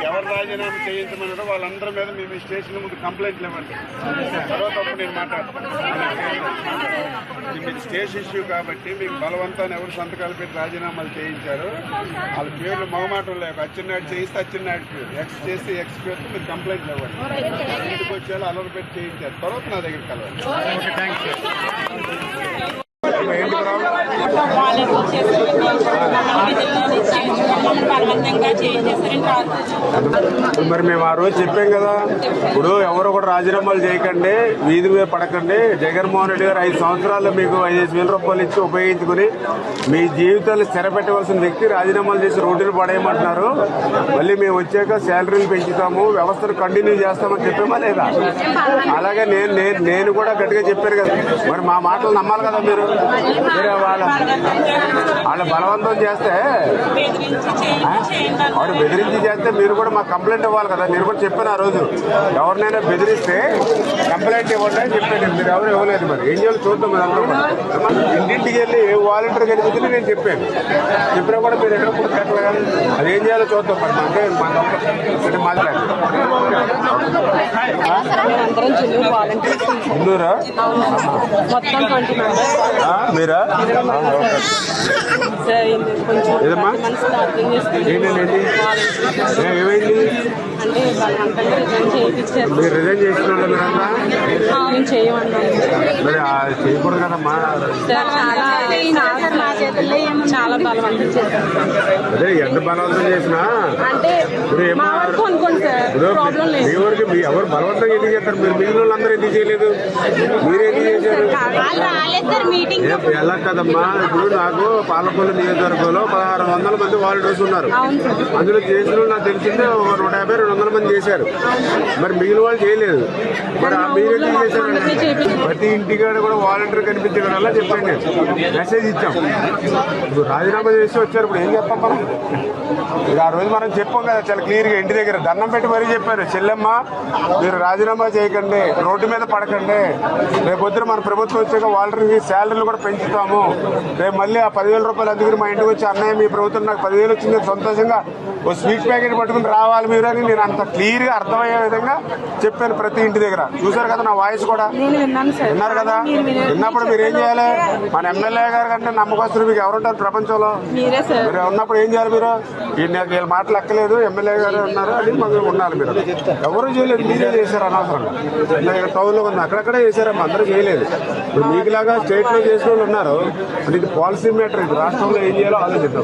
ఎవరు రాజీనామా చేయించమన్నారో వాళ్ళందరి మీద మేము స్టేషన్ ముందు కంప్లైంట్లు ఇవ్వండి. తర్వాత నేను మాట్లాడతాను. మీకు స్టేషన్ ఇష్యూ కాబట్టి మీకు బలవంతాన్ని ఎవరు సంతకాలు పెట్టి రాజీనామాలు చేయించారు వాళ్ళ పేర్లు మొహమాటం లేక అచ్చెన్నాయుడు చేయిస్తే అచ్చెన్నాయుడు ఎక్స్ చేసి ఎక్స్ పేరుతో మీరు కంప్లైంట్లు ఇవ్వండి. ఇంటికి వచ్చేలా అలర్ పెట్టి చేయించారు. తర్వాత నా దగ్గర కలవండి. మరి మేము ఆ రోజు చెప్పాం కదా, ఇప్పుడు ఎవరు కూడా రాజీనామాలు చేయకండి, వీధి మీద పడకండి. జగన్మోహన్ రెడ్డి గారు 5 సంవత్సరాలు మీకు 5,000 రూపాయలు ఇచ్చి ఉపయోగించుకుని మీ జీవితాలు స్థిరపెట్టవలసిన వ్యక్తి రాజీనామాలు చేసి రోడ్డును పడేయమంటున్నారు. మళ్ళీ మేము వచ్చాక శాలరీలు పెంచుతాము, వ్యవస్థను కంటిన్యూ చేస్తామని చెప్పామా లేదా? అలాగే నేను కూడా గట్టిగా చెప్పాను కదా. మరి మా మాటలు నమ్మాలి కదా మీరు. వాళ్ళు బలవంతం చేస్తే, వాడు బెదిరించి చేస్తే మీరు కూడా మాకు కంప్లైంట్ ఇవ్వాలి కదా. నేను కూడా చెప్పాను ఆ రోజు, ఎవరినైనా బెదిరిస్తే కంప్లైంట్ ఇవ్వండి అని చెప్పాను. మీరు ఎవరు ఇవ్వలేదు. మరి ఏం చేయాలి చూద్దాం. ఇంటింటికి వెళ్ళి వాలంటీర్ కనిపించింది నేను చెప్పాను. చెప్పినా కూడా మీరు ఎక్కడ కూడా కట్టలేదు. అది ఏం చేయాలో చూద్దాం. మరి అంటే మాట్లాడారు ఇల్లూరా మీరా? ఏదమ్మా ఏంటండి? ఏమైంది? మీరు రిజైన్ చేసిన మరి చేయకూడదు కదమ్మా. చాలా బలవంతం చేశారు. అదే ఎంత బలవంతం చేసినా మీ వరకు ఎవరు బలవంతంగా ఎందుకు చేస్తారు? మీరు మిగిలిన వాళ్ళందరూ ఎందుకు చేయలేదు? మీరేందుకు చేశారు? ఎలా కదమ్మా, ఇప్పుడు నాకు పాలకొల్లు నియోజకవర్గంలో 1600 మంది వాలంటీర్స్ ఉన్నారు. అందులో చేసిన వాళ్ళు నాకు తెలిసిందే 150-200 మంది చేశారు. మరి మిగిలిన వాళ్ళు చేయలేదు. మరి మీరేం చేశారు? ప్రతి ఇంటికాడ కూడా వాలంటీర్ కనిపించడం వల్ల చెప్పండి. మెసేజ్ ఇచ్చాం. ఇప్పుడు రాజీనామా చేసి వచ్చారు. ఇప్పుడు ఏం చెప్పాం మనం? ఆ రోజు మనం చెప్పాం కదా చాలా క్లియర్గా. ఇంటి దగ్గర దండం పెట్టి మరీ చెప్పారు, చెల్లెమ్మ మీరు రాజీనామా చేయకండి, రోడ్డు మీద పడకండి. రేపు వద్దు మన ప్రభుత్వం వచ్చాక వాలంటీర్కి శాలరీలు కూడా పెంచుతాము. రేపు మళ్ళీ ఆ 10,000 రూపాయలు అందుకు మా ఇంటికి వచ్చి అన్నయ్య మీ ప్రభుత్వం నాకు 10,000 వచ్చింది, సంతోషంగా ఓ స్వీట్ ప్యాకెట్ పట్టుకుని రావాలి మీరు అని నేను అంత క్లియర్గా అర్థమయ్యే విధంగా చెప్పాను ప్రతి ఇంటి దగ్గర. చూసారు కదా నా వాయిస్ కూడా విన్నారు కదా. విన్నప్పుడు మీరు ఏం చేయాలి? మన ఎమ్మెల్యే గారు కంటే నమ్మకస్తులు మీకు ఎవరుంటారు ప్రపంచంలో? మీరు ఉన్నప్పుడు ఏం చేయాలి? మీరు వీళ్ళ మాటలు ఎక్కలేదు, ఎమ్మెల్యే గారు ఉన్నారు అని మాకు ఉండాలి. మీరు ఎవరు చేయలేదు, మీరే చేశారు అనవసరంగా. టౌన్ లో ఉంది అక్కడక్కడే చేశారమ్మా, అందరూ చేయలేదు. ఇప్పుడు మీకులాగా స్టేట్ లో చేసిన వాళ్ళు ఉన్నారు. అంటే ఇది పాలసీ మ్యాటర్. ఇది రాష్ట్రంలో ఏం చేయాలో ఆలోచిద్దాం.